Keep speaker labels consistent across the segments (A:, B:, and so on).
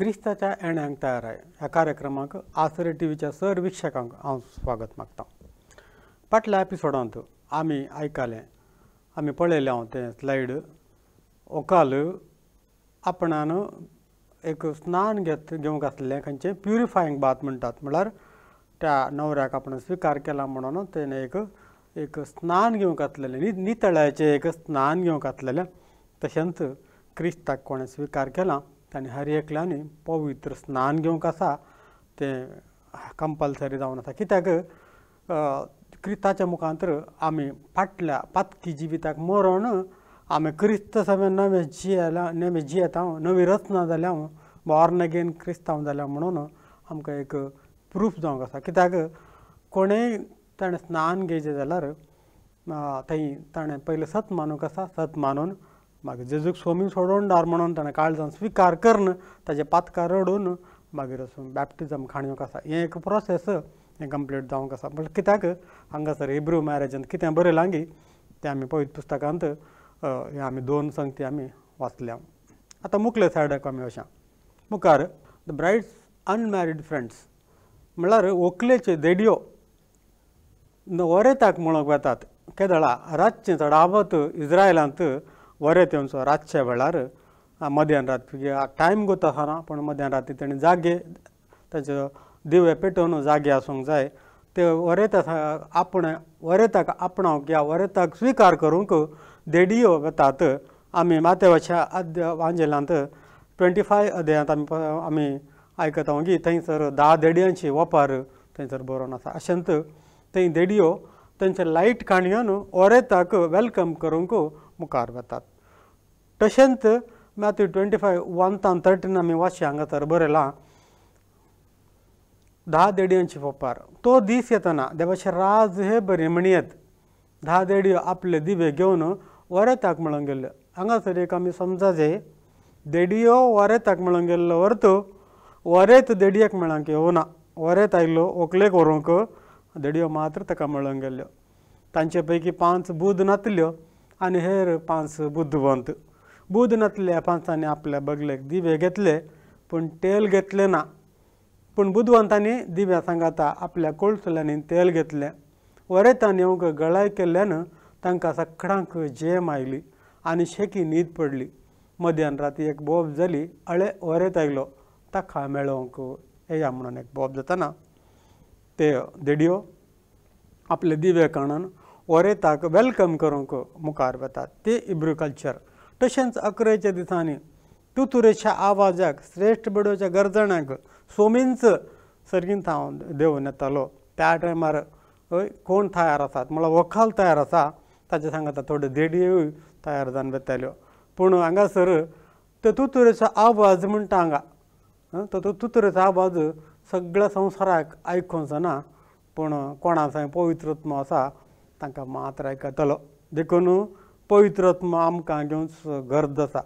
A: क्रिस्ताच्या येण्याक तयार आहे ह्या कार्यक्रमाक आसरे टीव्हीच्या सर विक्षकांक हांव स्वागत मागता. फाटल्या एपिसोडांत आमी आयकलें, आमी पळयलें हांव तें स्लायड. ओकाल आपणान एक स्नान घेवंक आसलें, खंयचें प्युरिफायींग बाथ म्हणटात, म्हळ्यार त्या न्हवऱ्याक आपण स्विकार केला म्हणून तेणें एक स्नान घेवंक आसलेलें, नितळ्याचें एक स्नान घेवंक आसलेलें. तशेंच क्रिस्ताक कोणें स्विकार केला ताणें हर एकल्यानी पवित्र स्नान घेवंक आसा, तें कंपल्सरी जावन आसा. कित्याक क्रिस्ताच्या मुखांतर आमी फाटल्या पातकी जिविताक मरोन आमी क्रिस्त समेन नवे जियेता, नवी रचना जाल्या, बॉर्न अगेन क्रिस्तांव जाल्या म्हणून आमकां एक प्रूफ जावंक आसा. कित्याक कोणेंय ताणें स्नान घेवचें जाल्यार थंय ताणें पयलें सत मानूंक आसा. सत मानून मागीर जेजूक सोमी सोडून डार म्हणून ताणें काळजान स्विकार करून ताजे पातकां रडून मागीर वचून बॅप्टिजम खाणयोंक आसा. हें एक प्रोसेस हें कंप्लीट जावंक आसा. पूण कित्याक हांगासर हिब्रू मॅरेजांत कितें बरयलां गी तें आमी पळयत पुस्तकांत हे आमी 2 संगती आमी वाचल्या. आतां मुखले सायडाक आमी वशा. मुखार द ब्रायड्स अनमॅरीड फ्रेंड्स म्हळ्यार व्हंकलेच्यो देडयो वरेताक म्हणूंक वेतात. केदळा रातचें चडावत इज्रायलांत वरेत येवचो रातच्या वेळार मध्यान राती टायम गोत आसना, पूण मध्यान राती तेणें जागे ताचे दिवे पेटोवन जागे आसूंक जाय. ते वरेताक आपणावंक या वरेताक स्विकार करूंक देडयो वेतात. आमी मातेवाच्या वांजेलांत 25 अध्यायांत आमी आयकता की थंयसर 10 देडयांची वपार थंयसर बरोवन आसा. अशेंत थंय देडयो तेंचे लायट काणयोन वरेताक वेलकम करूंक मुखार वेतात. तशेंच मॅथ्यू 25:1-13 आमी वाचया. हांगासर बरयलां 10 देडयांची वपार. तो दीस येतना देवाचे राज हे बरे म्हणयेत 10 देडयो आपले दिवे घेवन वरेताक म्हणून गेल्ल्यो. हांगासर एक आमी समजाचें, देडयो वरेताक म्हणून गेल्लो अर्थ वरेत देडयेक मेळोंक येवना. वरेत आयिल्लो व्हंकलेक व्हरूंक, देडयो मात्र ताका मेळोंक गेल्ल्यो. तांचे पैकी 5 बुध नातल्यो आनी हेर 5 बुद्धवंत. बुध नातल्या 5 आपल्या बगलेक दिवे घेतले पूण तेल घेतले ना. पूण बुद्धवंतांनी दिव्या सांगाता आपल्या कोळसुल्यांनी तेल घेतलें. वरेतान येवंक गळाय केल्ल्यान तांकां सगळ्यांक जेम आयली आनी शेकी न्हीद पडली. मध्यान राती एक बोब जाली, अळे वरेत आयलो, ताका मेळोवंक येया म्हणून एक बोब जातना ते देडयो आपले दिवे काडून वरेताक वेलकम करूंक मुखार वेतात. ते हिब्रू कल्चर. तशेंच 11च्या दिसांनी तुतुरेच्या आवाजाक, श्रेश्ठ बडोवच्या गरजण्याक सोमींच सर्गींत हांव देंवन येतालो. त्या टायमार कोण तयार आसात म्हळ्यार व्हंकल तयार आसा, ताचे सांगाता थोड्यो देडयोय तयार जावन वेताल्यो. पूण हांगासर तो तुतुरेचो आवाज म्हणटा हांगा, तो तुतुरेचो आवाज सगळ्या संवसाराक आयकूंक जाना, पूण कोणा थंय पवित्रत्म आसा तांकां मात्र आयकतलो. देखून पवित्रत्म आमकां घेवंच गरज आसा.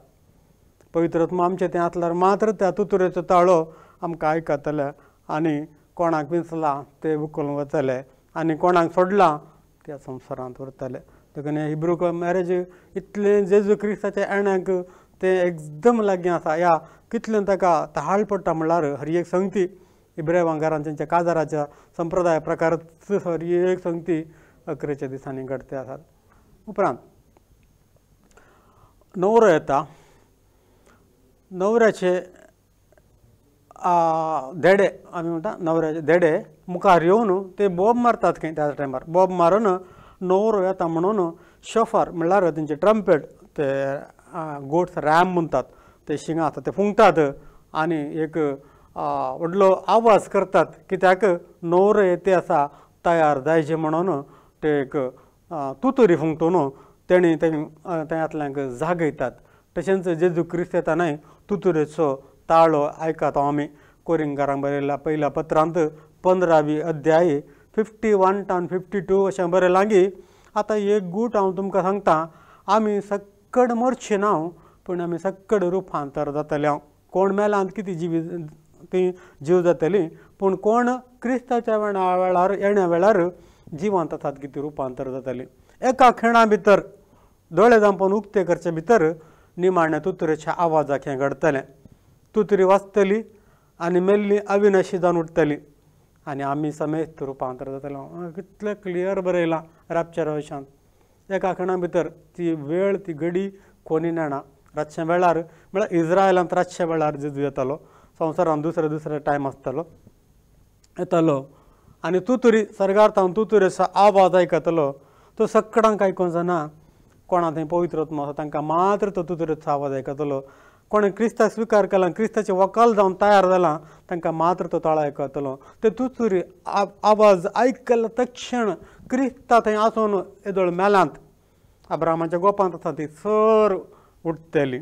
A: पवित्रत्म आमचें तें आसल्यार मात्र त्या तुतुरेचो ताळो आमकां आयकतले आनी कोणाक विसलां ते उखलून वतले आनी कोणाक सोडलां त्या संवसारांत उरतले. देखून हें हिब्रू मॅरेज इतलें जेजू क्रिस्ताच्या येण्याक तें एकदम लागीं आसा. ह्या कितलें ताका ताळ पडटा म्हळ्यार हर एक संगती इब्राय वांगरान तेंच्या काजाराच्या संप्रदाय प्रकार हर एक संगती 11च्या दिसांनी घडते आसात. उपरांत न्हवरो येता. न्हवऱ्याचे देडे आमी म्हणटा, न्हवऱ्याचे देडे मुखार येवन ते बोब मारतात खंय त्या टायमार. बोब मारून न्हवरो येता म्हणून शोफार म्हळ्यार तेंचे ट्रम्पेट, ते गोट्स रॅम म्हणटात, ते शिंगां आसा ते फुंकतात आनी एक व्हडलो आवाज करतात. कित्याक न्हवरो येते आसा तयार जायचे म्हणून ते एक तुतुरी फुंकतून तेणी त्यांतल्यांक जागयतात. तशेंच जेजू क्रिस्त येतानाय तुतुरेचो ताळो आयकतात आमी. कोरिंगारांक बरयल्ल्या पयल्या पत्रांत 15वी अध्याय 51-52 अशें बरयलां की आतां एक गूट हांव तुमकां सांगता, आमी सक्कड मरचे ना पूण आमी सक्कड रुपांतर जातले. कोण मेलांत कितें ती जीव जातली, पूण कोण क्रिस्ताच्या येण्या वेळार जिवंत आसात कितें रुपांतर जातली. एका खिणा भितर दोळे धांपून उक्ते करचे भितर निमाण्या तुतुरेच्या आवाजाक हें घडतलें. तूतरी वाचतली आनी मेल्ली अविनाशी जावन उठतली आनी आमी समेत रुपांतर जातलो. कितलें क्लियर बरयलां रॅप्चरा विशयान. एका खणा भितर ती वेळ ती घडी कोणी नेना. रातचे वेळार म्हळ्यार इज्रायलांत रातचे वेळार जेजू येतालो. संवसारांत दुसरे टायम आसतालो येतालो आनी तुतरी सर्गार्थान तुतरेचो आवाज आयकतलो. तो सगळ्यांक आयकूंक जायना. कोणा थंय पवित्र आत्मा आसा तांकां मात्र तो तुतरेचो आवाज आयकतलो. कोणें क्रिस्ताक स्विकार केला क्रिस्ताचे वकाल जावन तयार जाला तांकां मात्र तो ताळो आयकतलो. ते तुतरी आवाज आयकला तक्षण क्रिस्ता थंय आसून येदोळ मेलांत अब्रामाच्या गोपांत आसा ती सर उठतली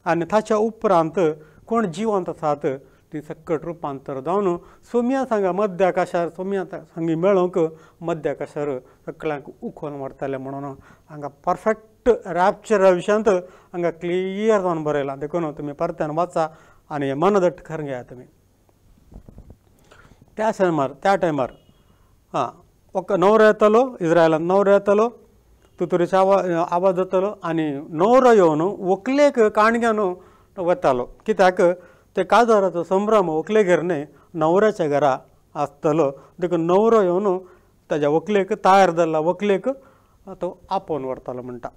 A: आनी ताच्या उपरांत कोण जिवंत आसात ती सकट रुपांतर जावन सोम्या सांगा मध्य आकाशार सोम्या सांगी मेळोंक मध्य आकाशार सगळ्यांक उखोवन व्हरतले म्हणून हांगा परफेक्ट रॅप्चरा विशयांत हांगा क्लियर जावन बरयलां. देखून तुमी परत्यान वाचा आनी मनदट करून घेया तुमी. त्या टायमार न्हवरो येतलो. इज्रायलांत न्हवरो येतलो. तुतरेचो आवाज जातलो आनी न्हवरो येवन व्हंकलेक काणग्यान वतालो. कित्याक ते काजाराचो संभ्रम व्हंकलेगेर न्हय न्हवऱ्याच्या घरा आसतलो. देखून न्हवरो येवन ताज्या व्हंकलेक तयार जाल्ला व्हंकलेक तो आपोवन व्हरतालो म्हणटा.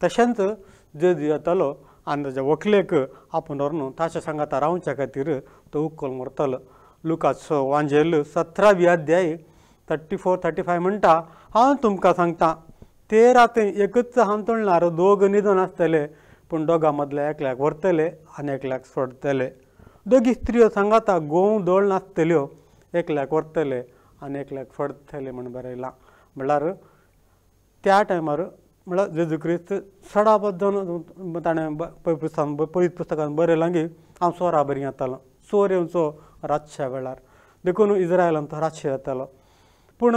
A: तशेंच जेजू येतालो आनी ताज्या व्हंकलेक आपोवन व्हरून ताच्या सांगाता रावच्या खातीर तो उखलून व्हरतालो. लुकाचो वांजेल 17वी अध्याय 34-35 म्हणटा, हांव तुमकां सांगता ते राती एकच हांतुळणार दोग निधन आसतले पूण दोगां मदले एकल्याक व्हरतले आनी एकल्याक सोडटले. दोगी स्त्रियो सांगाता गोव दोळ नासतल्यो एकल्याक व्हरतले आनी एकल्याक सोडटले म्हण बरयलां. म्हळ्यार त्या टायमार म्हळ्यार जेजू क्रिस्त सडाबद्दन ताणें पवित्र पुस्तकांत बरयलां की हांव सोरा बरी येतालो. सोर येवचो रातच्या वेळार. देखून इज्रायलांत रातचे येतालो. पूण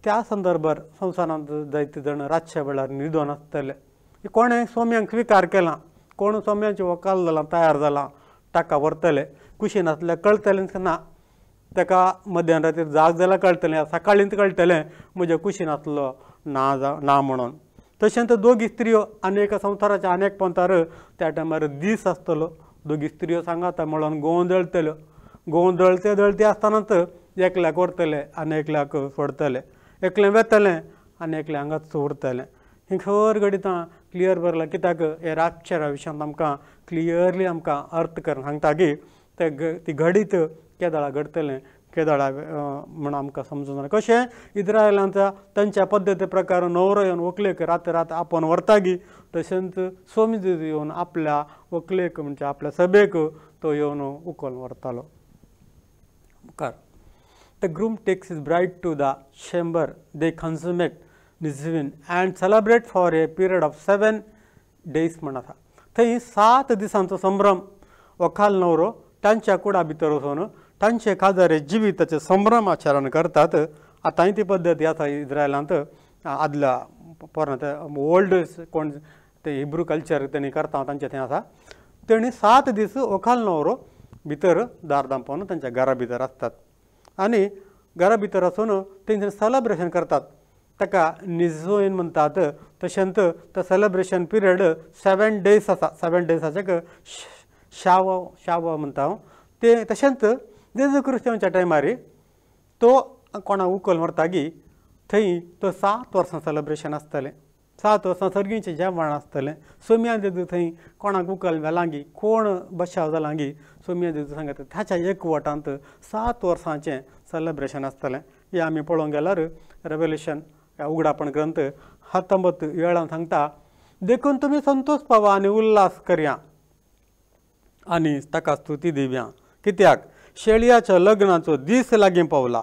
A: त्या संदर्भार संवसारांत जायते जाण रातच्या वेळार न्हिदोन आसतले. कोणें सोम्यांक स्विकार केलां कोण सोम्याचे वकाल जालां तयार जालां ताका व्हरतले. कुशीन आसल्यार कळटलेंच ना. ताका मध्यान रातीर जाग जाल्यार कळटलें सकाळींच कळटलें म्हज्या कुशीन आसलो ना म्हणून. तशेंच दोगी स्त्रियो आनी संवसाराच्या आनेक पंथार त्या टायमार दीस आसतलो. दोगी स्त्रियो सांगाता म्हणून गोवन दळटल्यो. गोवन दळते आसतनाच एकल्याक व्हरतले आनी एकल्याक सोडटले. एकलें वेतलें आनी एकलें हांगाच उरतलें. ही खर घडीत क्लियर बरयलां. कित्याक हे रॅप्चरा विशयांत आमकां क्लियरली आमकां अर्थ करून सांगता की ती घडीत केदाळा घडतलें केदाळा म्हण आमकां समजून जालें. कशें इज्रायलांत तांच्या पद्दती प्रकार न्हवरो येवन व्हंकलेक रात आपोवन व्हरता तशेंच सोमी जेजू येवन आपल्या व्हंकलेक म्हणजे आपल्या सभेक तो येवन उखलून व्हरतालो. मुखार The groom takes his bride to the chamber. They consummate Nizvin and celebrate for a period of 7 days म्हण आसा. थंय 7 दिसांचो संभ्रम व्हंकल न्हवरो तांच्या कुडा भितर वचून तांचे काजारे जिविताचें संभ्रम आचरण करतात. आतांय ती पद्दती आसा इज्रायलांत आदल्या पोरना ओल्ड कोण ते हिब्रू कल्चर तेणी करता तांचे थंय आसा. तेणी 7 दीस व्हंकल न्हवरो भितर दार दांपोवन तांच्या घरा भितर आसतात आनी घरा भितर आसून तेंचें सेलेब्रेशन करतात. ताका निझोइन म्हणटात. तशेंच तो सेलेब्रेशन पिरियड 7 days आसा. 7 days'ाचेक शाव म्हणटा हांव. ते तशेंच जेजू क्रिस्तांच्या टायमार तो कोणाक उखल व्हरता की थंय तो 7 वर्सां सेलेब्रेशन आसतलें. 7 वर्सां सर्गीचें जेवण आसतलें. सोम्या जेजू थंय कोणाक उखल व्हेलां गी कोण बशाव जालां गी सोम्या जेजू सांगता ताच्या एकवटांत 7 वर्सांचें सेलेब्रेशन आसतलें. हें आमी पळोवंक गेल्यार रेव्हल्यूशन उगडापण ग्रंथ 19:7 सांगता, देखून तुमी संतोश पावा आनी उल्हास करया आनी ताका स्तुती दिवया. कित्याक शेळयाच्या लग्नाचो दीस लागीं पावला.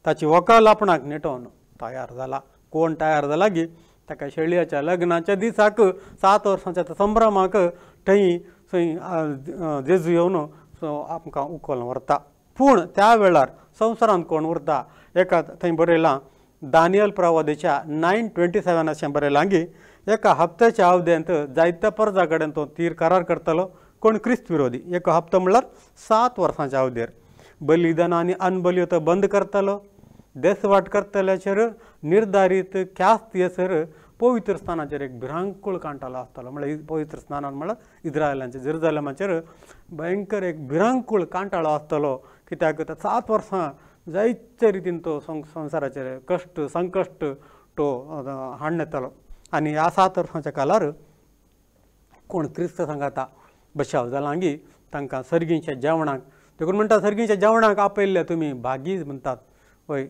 A: ताची व्हंकल आपणाक नेटोवन तयार जाला. कोण तयार जाला गी ताका शेळयाच्या लग्नाच्या दिसाक 7 वर्सांच्या संभ्रमाक थंय जेजू येवन आमकां उखलून व्हरता. पूण त्या वेळार संवसारांत कोण उरता एका थंय बरयलां दानियल प्रवादीच्या 9:27 अशें बरयलां की एका हप्त्याच्या अवधेंत जायत्या परजा कडेन तो तीर करार करतलो. कोण क्रिस्त विरोधी. एक हप्तो म्हणल्यार 7 वर्सांच्या अवधेर बलिदान आनी अनबली तो बंद करतलो. देसवाट करतल्याचेर निर्धारीत ख्यास्त येसर पवित्र स्थानाचेर एक भिरांकूळ कांटालो आसतालो. म्हळ्यार पवित्र स्थानान म्हळ्यार इस्रायलांचे जेरुसलेमाचेर भयंकर एक भिरांकूळ कांटाळो आसतालो. कित्याक 7 वर्सां जायते रितीन तो संवसाराचेर कश्ट संकश्ट तो हाडून येतालो. आनी ह्या 7 वर्सांच्या काळार कोण क्रिस्त सांगाता बचाव जालांगी तांकां सर्गीच्या जेवणाक देखून म्हणटा सर्गीच्या जेवणाक आपयल्ले तुमी भागी म्हणटात वय.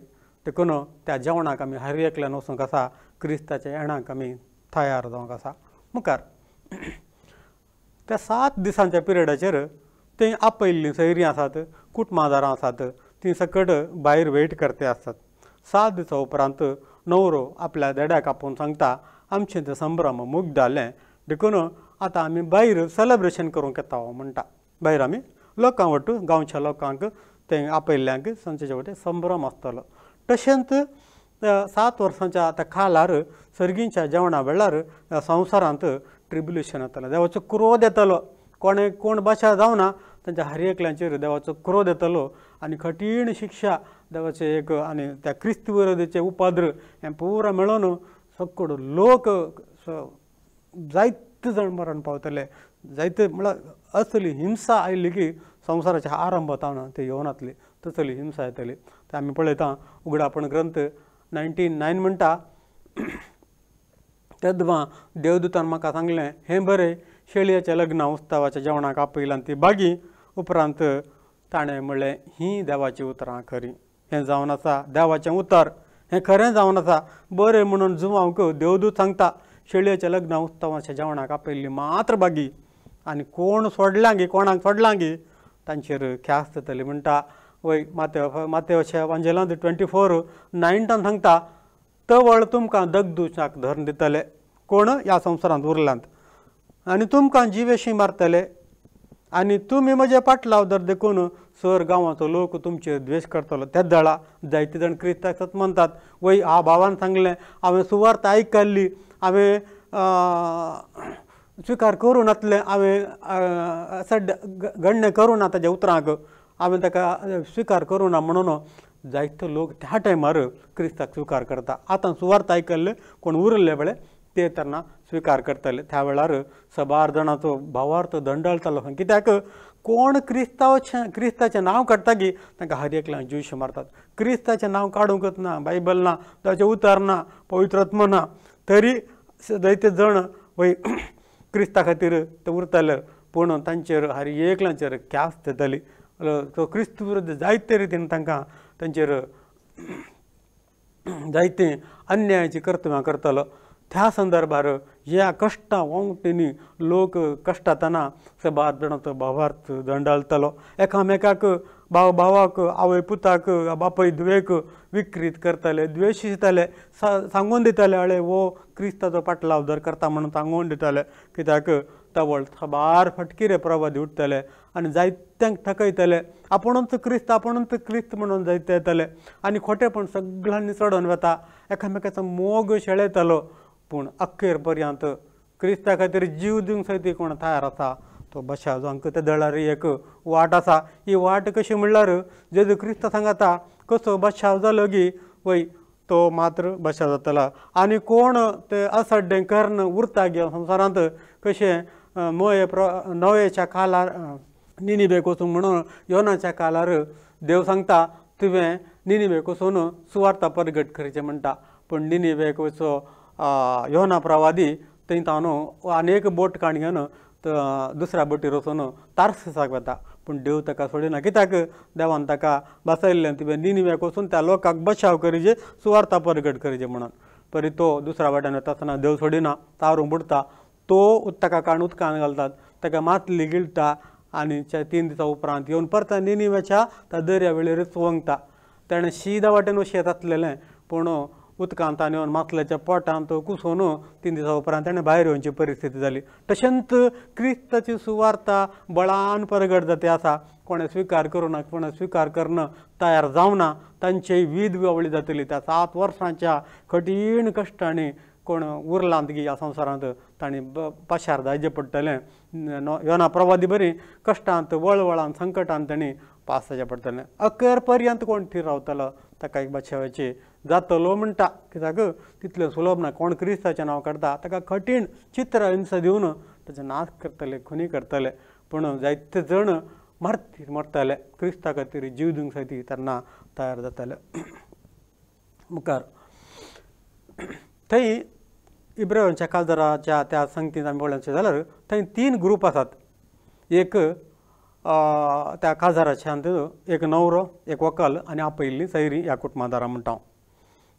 A: देखून त्या जेवणाक आमी हर एकल्यान वचूंक आसा. क्रिस्ताच्या येणाक आमी तयार जावंक आसा. मुखार त्या 7 दिसांच्या पिरियडाचेर थंय आपयल्लीं सैरीं आसात, कुटमादारां आसात, ती सकट भायर वेट करते आसतात. 7 दिसां उपरांत न्हवरो आपल्या देड्याक आपोवन सांगता आमचें तें संभ्रम मोग जालें देखून आतां आमी भायर सेलेब्रेशन करूंक येता म्हणटा. भायर आमी लोकां वट गांवच्या लोकांक ते आपयल्ल्यांक सांजचे वटेन संभ्रम आसतलो. तशेंच 7 वर्सांच्या त्या काळार सर्गीच्या जेवणा वेळार संवसारांत ट्रिब्युलेशन येतालें. देवाचो क्रोध येतालो. कोण बचाव जावना तांच्या हर एकल्यांचेर देवाचो क्रोध येतालो आनी कठीण शिक्षा देवाचे एक आनी त्या क्रिस्त विरोधीचे उपद्र हें पुराय मेळोन सकड लोक जायते जाण मरण पावतले. जायते म्हळ्यार असली हिंसा आयली की संवसाराच्या आरंभ जावन ते येवन येतली. तसली हिंसा येतली. ते आमी पळयता उगडापण ग्रंथ 19:9 म्हणटा तेदवां देवदूतान म्हाका सांगलें हें बरें शेळयेच्या लग्ना उत्सवाच्या जेवणाक आपयलां ती बागी. उपरांत ताणें म्हणलें ही देवाची उतरां खरीं. हें जावन आसा देवाचें उतर. हें खरें जावन आसा. बरें म्हणून जुवांक देवदूत सांगता शेळयेच्या लग्ना उत्सवाच्या जेवणाक आपयल्ली मात्र बागी. आनी कोण सोडलां गी कोणाक सोडलां गी तांचेर ख्यास्त जातली म्हणटा. वय मातेवाच्या एवांजेलांत 24:9 सांगता तवळ तुमकां दगदुशाक धरून दितले कोण ह्या संवसारांत उरलांत आनी तुमकां जिवेशी मारतले आनी तुमी म्हजे पाटलाव देखून सर गांवाचो लोक तुमचेर द्वेश करतलो. तेच दळा जायते जाण क्रिस्ताक सत म्हणटात वय आ भावान सांगलें हांवें सुवार्थ आयकल्ली हांवें स्विकार करूं नातलें हांवें सड्ड गण्य करूं ना ताच्या उतरांक हांवें ताका स्विकार करूं ना म्हणून जायते लोक त्या टायमार क्रिस्ताक स्विकार करता. आतां सुवार्थ आयकल्ले कोण उरले वेळे ते तेन्ना स्विकार करतले. त्या वेळार 7 जाणांचो भावार्थ दंडाळतालो. कित्याक कोण क्रिस्ताचें नांव काडटा की तांकां हर एकल्यांक ज्यूश मारतात. क्रिस्ताचें नांव काडूंकच ना. बायबल ना, ताचें उतर ना, पवित्र आत्मा ना, तरी जायते जण वय क्रिस्ता खातीर ते उरतले पूण तांचेर हर एकल्यांचेर ख्यास्त येतली. तो क्रिस्त विरुद्ध जायते रितीन तांकां तांचेर जायते अन्यायाची कर्तव्यां करतलो. त्या संदर्भार ह्या कश्टां वांगडीनी लोक कश्टातना 7 जाणांचो भावार्थ दंडाळतलो. एकामेकाक भाव भावाक आवय पुताक बापय धुवेक विकृत करतले, द्वेश दितले, सांगून दितले अळे वो क्रिस्ताचो पाटलाव दर करता म्हणून सांगून दितले. कित्याक तवळ 7 फटकिरे प्रवादी उठतले आनी जायत्यांक थकयतले. आपुणूच क्रिस्त म्हणून जायते येतले आनी खोटेपण सगळ्यांनी चडोवन वता. एकामेकाचो मोग शेळयतलो पूण अखेर पर्यंत क्रिस्ता खातीर जीव दिवंक सयती कोण तयार आसा तो बचाव जावंक ते दळार एक वाट आसा. ही वाट कशी म्हणल्यार जेजू क्रिस्त सांगता कसो बचाव जालो की वय तो मात्र बचाव जातला. आनी कोण ते असड्डें कर्ण उरता गे संवसारांत कशें नोयेच्या काळार निनिवेक वचूंक म्हणून योनाच्या काळार देव सांगता तुवें निनिवेक वचून सुवार्थ परगट करचें म्हणटा. पूण निनिवेक वचो योना प्रवादी थंय ताणू आनीक बोट काण घेवन दुसऱ्या बोटीर वचून तार्सिसाक वता. पूण देव ताका सोडिना. कित्याक देवान ताका बसयल्लें तुवें निनिवेक वचून त्या लोकांक बचाव करीचे सुवार्थ परगट करीचे म्हणून. तरी तो दुसऱ्या वाट्यान वता आसतना देव सोडिना, तारून बुडता. तो ताका काण उदकान घालतात, ताका मातली गिळटा आनी 3 दिसां उपरांत येवन परत निनिवेच्या त्या दर्या वेळेर चोवंकता. ताणें शिदा वाटेन वशेत आसलेलें पूण उदकांत ताणें येवन मातल्याच्या पोटांत कुसून 3 दिसां उपरांत ताणें भायर येवची परिस्थिती जाली. तशेंच क्रिस्ताची सुवार्थ बळान परगट जाती आसा. कोणें स्विकार करूं ना, कोणें स्विकार करून तयार जावना तांचेय वीद विवळी जातली. त्या 7 वर्सांच्या कठीण कश्टांनी कोण उरलांत गी ह्या संवसारांत तांणी पाशार जायचें पडटलें. योना प्रवादी बरी कश्टांत वळवळान संकटांत तांणी पास जावचें पडटलें. अखेर पर्यंत कोण थीर रावतलो ताका एक बचावाची जातलो म्हणटा कित्याक तितलें सुलभ ना कोण क्रिस्ताचें नांव काडटा ताका कठीण चित्र हिंस दिवन ताचो नाश करतले खुनी करतले पूण जायते जण मरतले क्रिस्ता खातीर जीव दिवंक साठी तेन्ना तयार जातले मुखार थंय इब्राहिमाच्या काळजाराच्या त्या संगतींत आमी पळोवचें जाल्यार थंय 3 ग्रूप आसात एक त्या काळजाराच्या एक न्हवरो एक व्हंकल आनी आपयल्लीं सैरीं ह्या कुटुंबादारां म्हणटा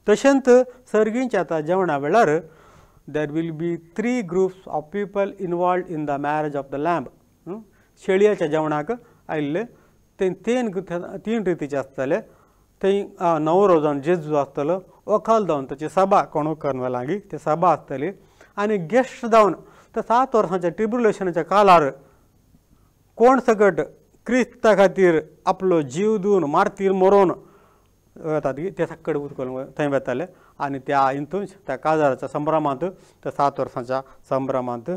A: तशेंच सर्गींच्या आतां जेवणा वेळार there will be 3 groups of people involved in the marriage of the lamb शेळयेच्या जेवणाक आयिल्ले ते 3 रितीचे आसतले थंय न्हवरो जावन जेजू आसतलो व्हंकल जावन ताची सभा कोण करना लागीं ती सभा आसतली आनी गेस्ट जावन त्या 7 वर्सांच्या ट्रिब्युलेशनाच्या काळार कोण सकट क्रिस्ता खातीर आपलो जीव दिवन मारतीर मरोवन वतात ते सकट उदकून थंय वताले आनी त्या हितून त्या काळजाराच्या संभ्रमांत त्या 7 वर्सांच्या संभ्रमांत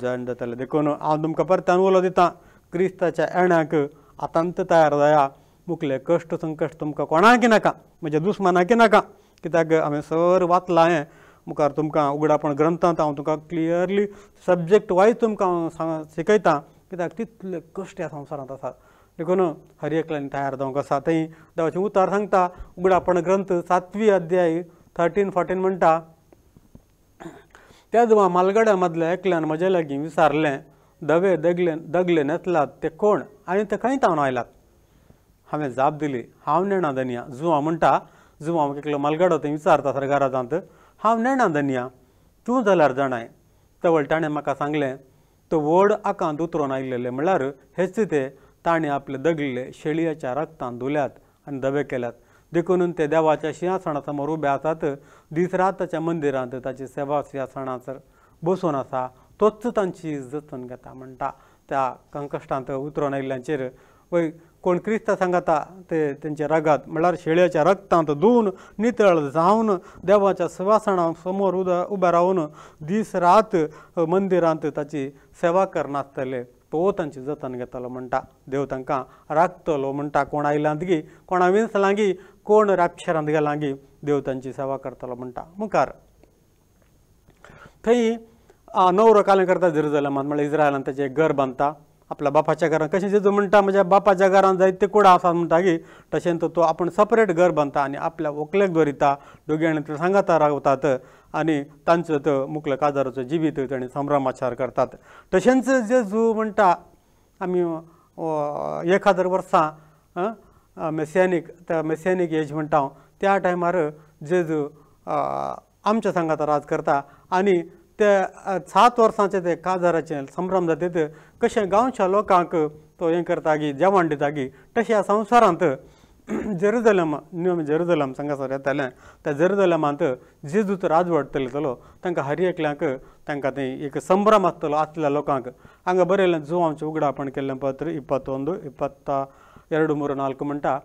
A: जॉयन जाताले देखून हांव तुमकां परतान उलो दितां क्रिस्ताच्या येण्याक आतांत तयार जाया मुखले कश्ट संकश्ट तुमकां कोणाक नाका म्हज्या दुस्मानाक नाका कित्याक हांवें सर वाचलां हें मुखार तुमकां उगडापण ग्रंथांत हांव तुमकां क्लियरली सब्जेक्ट वायज तुमकां शिकयतां कित्याक तितले कश्ट ह्या संवसारांत आसात देखून हर एकल्यान तयार जावंक आसा थंय देवाचें उतार सांगता उगडापण ग्रंथ 7वी अध्याय 13-14 म्हणटा त्या दुवा मालगड्या मदल्या एकल्यान म्हजे लागीं विचारलें दवे दगले नेतलात ते कोण आनी ते खंय तावन आयलात हांवें जाप दिली हांव नेणा धनिया जुवां म्हणटा जुवां एकलो मालगडो थंय विचारता सरकारांत हांव नेणा धनिया तूं जाल्यार जाणाय तवळ ताणें म्हाका सांगलें तो व्हड आकांत उतरोन आयिल्ले म्हळ्यार हेच ते ताणें आपले दगले शेळयेच्या रक्तान धुल्यात आनी दवे केल्यात देखून ते देवाच्या सिंहासना समोर उबे आसात दीस रात ताच्या मंदिरांत ताची सेवा सिंहासनाचेर बसून आसा तोच तांची जतन घेता म्हणटा त्या कंकश्टांत उतरोन आयिल्ल्यांचेर वय कोण क्रिस्ता सांगता ते तेंचे रगात म्हळ्यार शेळयेच्या रक्तांत धुवन नितळ जावन देवाच्या सिंहासना समोर उबे रावन दीस रात मंदिरांत ताची सेवा करनासतले तो तांची जतन घेतलो म्हणटा देव तांकां राखतलो म्हणटा कोण आयलां गी कोणा विंसलां गी कोण रापशेरांत गेलां गी देव तांची सेवा करतलो म्हणटा मुखार थंय न्हवरो कालें करता जेरुसलेमांत म्हळ्यार इस्रायलांत ताचें एक घर बांदता आपल्या बापाच्या घरांत कशें जेजू म्हणटा म्हज्या बापाच्या घरांत जायते कुडा आसात म्हणटा की तशेंच तो आपण सपरेट घर बांदता आनी आपल्या व्हंकलेक दवरिता दोगी जाण ते सांगाता रावतात आनी तांचो तो मुखल्या काळजाराचो जिवीत ताणें संभ्रमाचार करतात तशेंच जेजू म्हणटा आमी 1000 वर्सां मेसियानीक एज म्हणटा त्या टायमार जेजू आमच्या सांगाता राज करता आनी ते 7 वर्सांचे ते काळजाराचे संभ्रम जाता कशें गांवच्या लोकांक तो हें करता गी जेवण दिता गी तशें ह्या संवसारांत जेरुसलेम सांगासर येतालें त्या जेरुसलेमांत जेजूच राजवडटलो तांकां हर एकल्यांक तांकां थंय एक संभ्रम आसतलो आसल्या लोकांक हांगा बरयलें जुवांचें उगडापण केल्लें पत्र 21-22-4 म्हणटा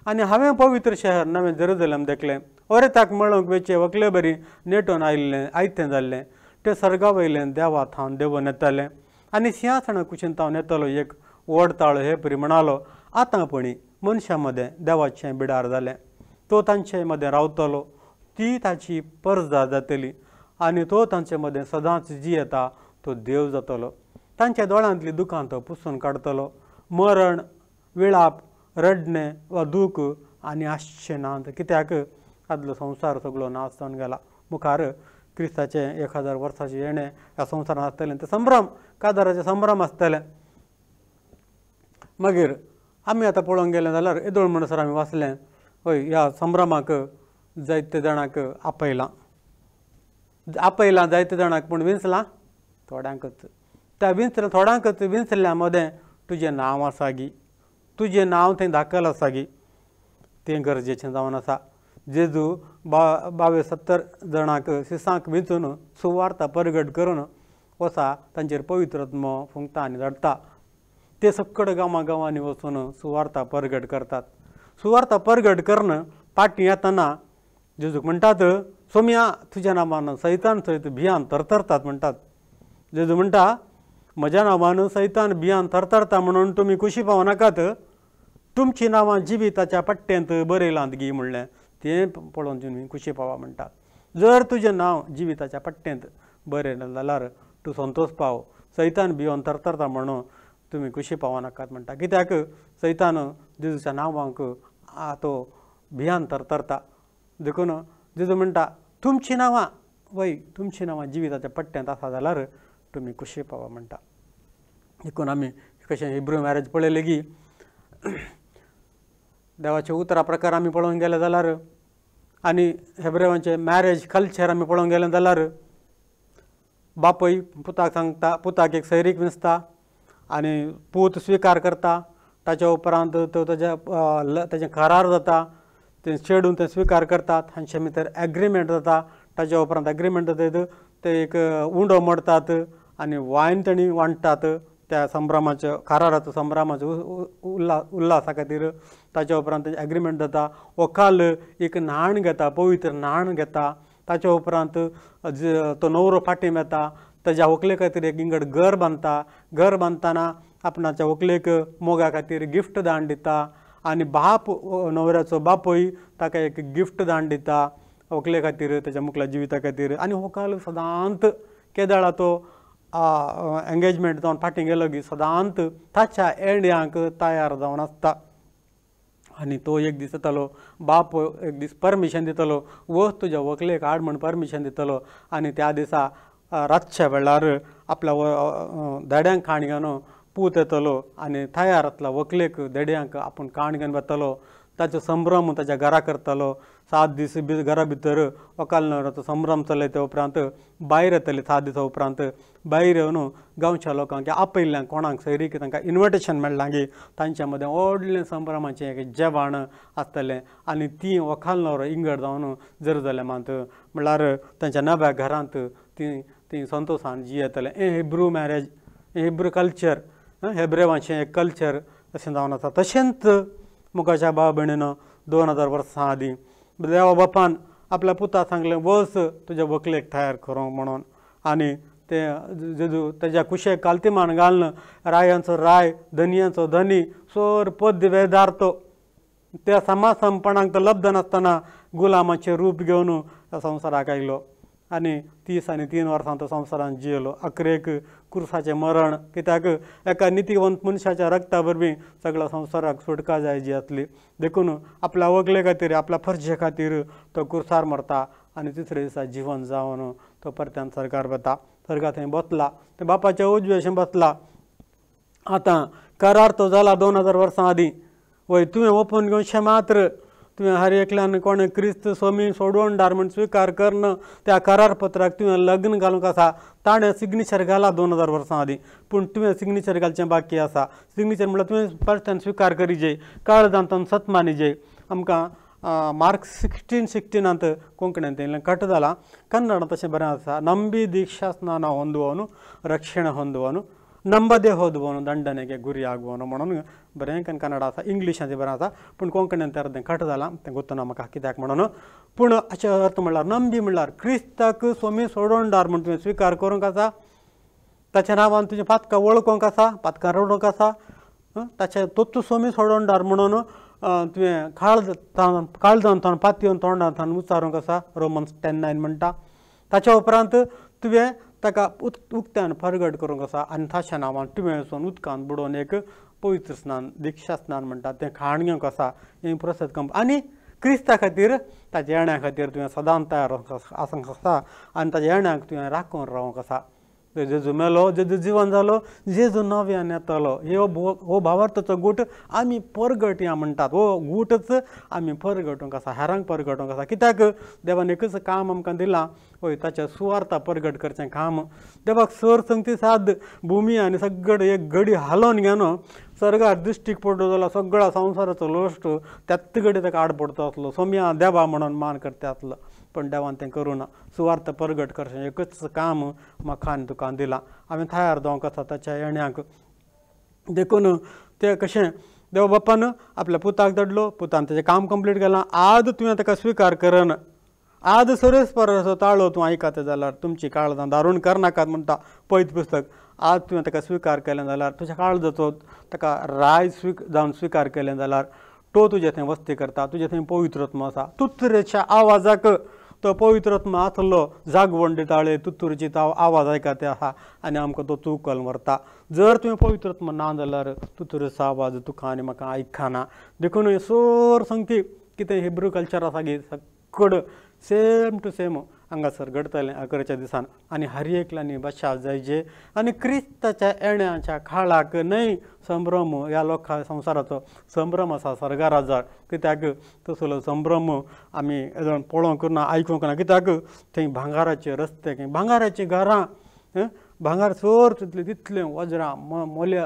A: आनी हांवें पवित्र शहर नवें जेरुसलेम देखलें ओरे ताक मेळोंक वेचे व्हंकले बरी नेटोवन आयिल्लें जाल्लें ते सर्गा वयलें देवा थावन देवून येतालें आनी सिंहासना कुशीन तावन येतलो एक व्हडताळो हे परी म्हणालो आतांपणी मनशां मदें देवाचें बिडार जालें तो तांचे मदें रावतलो ती ताची परजा जातली आनी तो तांचे मदें सदांच जियेता तो देव जातलो तांच्या दोळ्यांतलीं दुखां तो पुसून काडटलो मरण विळाप रडणें वा दूख आनी आसचें नात कित्याक आदलो संवसार सगळो नाश जावन गेला मुखार क्रिस्ताचें 1000 वर्सांचें येणें ह्या संवसारांत आसतलें ते संभ्रम काळजाराचें संभ्रम आसतलें मागीर आमी आतां पळोवंक गेलें जाल्यार येदोळ म्हणसर आमी वाचलें हय ह्या संभ्रमाक जायते जाणांक आपयलां जायते जाणांक पूण विंसलां थोड्यांकच त्या थोड्यांकच विंसल्या मदें तुजें नांव आसा गी तुजें नांव थंय दाखल आसा गी तें गरजेचें जावन आसा जेजू 22-70 जाणांक शिसांक विंचून सुवार्ता परगट करून वसा तांचेर पवित्रत्म फुंकता आनी धाडटा ते सकट गांवांनी वचून सुवार्ता परगट करतात सुवार्ता परगट करून पाटी येतना जेजूक म्हणटात सोम्या तुज्या नांवान सैतान सयत भियान तरतरतात म्हणटात जेजू म्हणटा म्हज्या नांवान सैतान भियान तरतरता म्हणून तुमी खुशी पावनाकात तुमची नांवां जिविताच्या पट्ट्यांत बरयलांत गी म्हणलें तें पळोवन तुमी खुशी पावा म्हणटात. जर तुजें नांव जिविताच्या पट्टेंत बरयलें जाल्यार तूं संतोश पाव. सैतान भिवन तरतरता म्हणून तुमी खुशी पावो नाकात म्हणटा. कित्याक सैतान जेजूच्या नांवांक तो भियान तरतरता. देखून जेजू म्हणटा तुमचीं नांवां तुमचीं नांवां जिविताच्या पट्ट्यांत आसा जाल्यार तुमी खुशी पावा म्हणटा. देखून आमी कशें हिब्रू मॅरेज पळयलें की देवाचे उतरा प्रकार आमी पळोवंक गेले जाल्यार आनी हेब्रेवांचें मॅरेज कल्चर आमी पळोवंक गेलें जाल्यार बापूय पुताक सांगता, पुताक एक सैरीक न्हेसता आनी पूत स्विकार करता. ताच्या उपरांत तो तेजें करार जाता, तें चेडून तें स्विकार करतात. हांचे भितर एग्रीमेंट जाता. ताच्या उपरांत एग्रीमेंट जाता ते एक उंडो मोडटात आनी वायन तेणी वांट्टात त्या संभ्रमाच्या कराराचो संभ्रमाच्या उल्हासा खातीर. ताच्या उपरांत एग्रीमेंट जाता. व्हंकल एक न्हाण घेता, पवित्र न्हाण घेता. ताच्या उपरांत तो न्हवरो फाटीं येता, ताच्या व्हंकले खातीर एक इंगड घर बांदता. घर बांदतना आपणाच्या व्हंकलेक मोगा खातीर गिफ्ट दान दिता आनी बाप न्हवऱ्याचो बापूय ताका एक गिफ्ट दान दिता व्हंकले खातीर, ताच्या मुखल्या जिविता खातीर. आनी व्हंकल सदांत केदाळा तो एंगेजमेंट जावन फाटीं गेलो की सदांत ताच्या एंड्यांक तयार जावन आसता. आनी तो एक दीस येतालो, बाप एक दीस परमिशन दितलो, वच तुज्या व्हंकलेक हाड म्हण परमिशन दितलो. आनी त्या दिसा रातच्या वेळार आपल्या देड्यांक खाण घेवन पूत येतलो आनी तयार आसला व्हंकलेक देड्यांक आपूण खाण घेवन वतलो. ताचो संभ्रम ताच्या घरा करतलो. 7 दीस घरा भितर व्हंकल न्हवऱ्याचो संभ्रम चलय. ते उपरांत भायर येतले. 7 दिसा उपरांत भायर येवन गांवच्या लोकांक आपयल्ल्यांक कोणाक सैरीक तांकां इन्विटेशन मेळ्ळां की तांच्या मदें व्हडलें संभ्रमाचें एक जेवण आसतलें. आनी ती व्हंकल न्हवरो इंगड जावन जेरुसलेमांत म्हळ्यार तांच्या नव्या घरांत ती संतोशान जियेतलें. हें हिब्रू मॅरेज, हिब्रू कल्चर, हेब्रेवांचें एक कल्चर अशें जावन आसा. तशेंच मुखाच्या भाव भयणीनो 2000 वर्सां आदीं देवा बापान आपल्या पुताक सांगलें वच तुज्या व्हंकलेक तयार करूंक म्हणून. आनी तें जेजू तेज्या कुशेक काल्तिमान घालन रायांचो राय, धनयांचो धनी, सोर पद वेदार्तो त्या समासमपणाक तो लब्ध नासतना गुलामाचें रूप घेवन संवसाराक आयलो. आनी 30 आनी 3 वर्सां तो संवसारांत जियेलो. आखरेक क्रुसाचें मरण. कित्याक एका नितीवंत मनशाच्या रक्ता वरवीं सगळ्या संवसाराक सुटका जाय जी आसली. देखून आपल्या व्हंकले खातीर, आपल्या फर्जे खातीर तो क्रुसार मरता आनी तिसरे दिसा जिवंत जावन तो परत्यान सरकार वता. सरकार थंय बसला, ते बापाच्या उजवेशें बसला. आतां करार तो जाला 2000 वर्सां आदीं. वय तुवें ओपून घेवचें मात्र तुवें हर एकल्यान कोणें क्रिस्त स्वामी सोडवणदार म्हूण स्विकार करना त्या करार पत्राक तुवें लग्न घालूंक आसा. ताणें सिग्नेचर घाला 2000 वर्सां आदीं, पूण तुवें सिग्नेचर घालचें बाकी आसा. सिग्नेचर म्हळ्यार तुवें परत्यान स्विकार करीजे, काळजांत सत मानिजे. आमकां मार्क 16:16 कोंकणींत तें कट जालां. कन्नडांत तशें बरें आसा. ನಂಬಿ ದೀಕ್ಷಾ ಸ್ನಾನ ಹೊಂದುವವನು ರಕ್ಷಣೆ ಹೊಂದುವನು, ನಂಬದೆ ಹೋದವನು ದಂಡನೆಗೆ ಗುರಿಯಾಗುವನು म्हणून बरें कन्नड आसा. इंग्लिशांत बरें आसा पूण कोंकणींत तें कट जालां. तें गोत्तना म्हाका कित्याक म्हणून. पूण हाचे अर्थ म्हणल्यार नंबी म्हणल्यार क्रिस्ताक स्वामी सोडवणदार म्हूण तुवें स्विकार करूंक आसा. ताच्या नांवान तुजें पातकां वळखूंक आसा, पातकां रडूंक आसा. ताचे तोच स्वामी सोडवणदार म्हणून तुवें काळजांतल्यान पातयेवन तोंडांतल्यान उच्चारूंक आसा. रोमन्स 10:9 म्हणटा. ताच्या उपरांत तुवें ताका उक्त्यान परगट करूंक आसा आनी ताच्या नांवान तुवें वचून उदकांत बुडोवन एक पवित्र स्नान, दिक्षा स्नान म्हणटा तें खाण घेवंक आसा. हें प्रोसेस आनी क्रिस्ता खातीर ताच्या येण्या खातीर तुवें सदांच तयार आसूंक आसा आनी ताच्या येण्याक तुवें राखून रावंक आसा. जेजू मेलो, जेजू जिवन जालो, जेजू नव्यान येतलो. हो भावार्थाचो गूट आमी परगट या म्हणटात. हो गूटच आमी परगटूंक आसा, हेरांक परगटूंक आसा. कित्याक देवान एकच काम आमकां दिलां, वय ताच्या सुवार्ता परगट करचें काम. देवाक सरसंगती साद भुमी आनी सगळें एक घडी हालोवन घेवन सर्गार दिश्टीक पडलो जाल्यार सगळ्या संवसाराचो लोश्ट त्याच घडी ताका आड पडतो आसलो. सोम्या देवा म्हणून मान करता आसलो. पण देवान तें करूं ना. सुवार्थ परगट करचें एकच काम म्हाका आनी तुका दिलां. हांवें तयार जावंक आसा ताच्या येण्याक. देखून तें कशें देवा बापान आपल्या पुताक धाडलो, पुतान तेजें काम कंप्लीट केलां. आज तुवें ताका स्विकार करना, आज सरेस्पराचो ताळो तूं आयकता जाल्यार तुमची काळजां दारूण करनाकात म्हणटा पवित्र पुस्तक. आज तुवें ताका स्विकार केलें जाल्यार तुज्या काळजाचो ताका राय जावन स्विकार केलें जाल्यार तो तुजे थंय वस्ती करता, तुजे थंय पवित्रत्म आसा. तुतरेच्या आवाजाक तो पवित्रत्म आसलो जागवण दिताळे तुतूरची आवाज आयकाते आहा आनी आमकां तो चुकल व्हरता. जर तुवें पवित्रत्म ना जाल्यार तुतूरचो आवाज तुका आनी म्हाका आयकना. देखून सोर संख्या कितें हिब्रू कल्चर आसा गे सकड सेम टू सेम हांगासर घडतलें अकराच्या दिसान. आनी हर एकल्यांनी बशाव जायचे. आनी क्रिस्ताच्या येण्याच्या काळाक न्हय संभ्रम ह्या लोका संवसाराचो संभ्रम आसा सर्गा राजार. कित्याक तसलो संभ्रम आमी पळोवंक ना, आयकूंक ना. कित्याक थंय भांगाराचे रस्ते, भांगाराची घरां, भांगार चोर तितलें वज्रां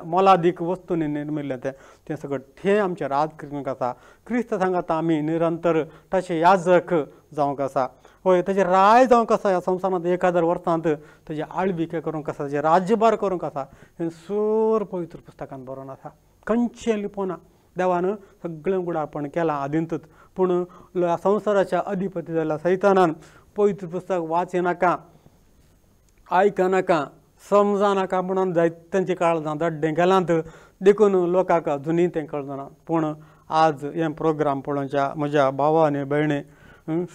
A: मोलादीक वस्तूंनी निर्मिल्लें तें सगळें थंय आमचें राज करूंक आसा. क्रिस्त सांगता आमी निरंतर तशें याजक जावंक आसा. होय, ताजें राय जावंक आसा ह्या संवसारांत 1000 वर्सांत. ताजें आळविके करूंक आसा, ताजें राज्यभार करूंक आसा. हें सोर पवित्र पुस्तकांत बरोवन आसा. खंयचें लिपोना. देवान सगळें उगडापण केलां आदिंतूच. पूण संवसाराच्या अधिपती जाल्या सैतानान पवित्र पुस्तक वाचनाका, आयकनाका, समजनाका म्हणून जायत्यांची काळजां दड्डें केलांत. देखून लोकांक अजुनूय तें कळना. पूण आज हें प्रोग्राम पळोवच्या म्हज्या भावा आनी भयणी,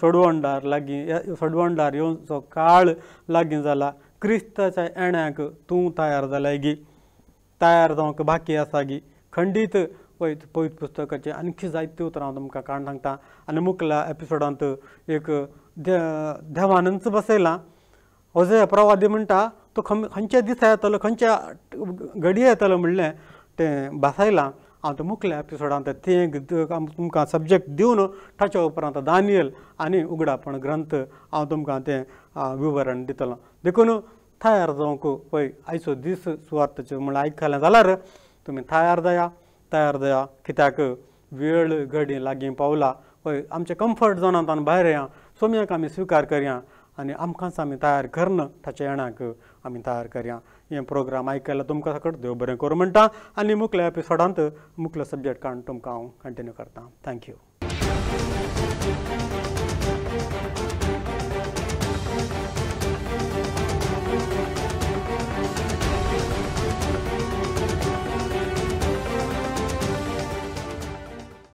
A: सडवंडार लागीं सडवंडार येवचो काळ लागीं जाला. क्रिस्ताच्या येण्याक तूं तयार जाला गी, तयार जावंक बाकी आसा गी. खंडीत पवित्र पुस्तकाचे आणखी जायती उतरां हांव तुमकां काडून सांगता. आनी मुखल्या एपिसोडांत एक देवानंच बसयलां. होजे प्रवादी म्हणटा तो खंयच्या दिसा येतलो, खंयच्या घडये येतलो म्हणलें तें बसयलां. हांव तें मुखल्या एपिसोडांत तें तुमकां सब्जेक्ट दिवन ताच्या उपरांत दानियल आनी उगडापण ग्रंथ हांव तुमकां तें विवरण दितलो. देखून तयार जावंक पळय आयचो दीस सुवार्थेचो म्हळ्यार आयकलें जाल्यार तुमी तयार जाया. कित्याक वेळ घडी लागीं पावला. पळय आमच्या कम्फर्ट झोनांतल्यान भायर या, सोम्याक आमी स्विकार करया आनी आमकांच आमी तयार करना ताच्या येण्याक आमी तयार करया. हें प्रोग्राम आयकल्यार तुमकां सकट देव बरें करूं म्हणटा. आनी मुखल्या एपिसोडांत मुखलो सब्जेक्ट काडून तुमकां हांव कंटिन्यू करतां. थँक्यू.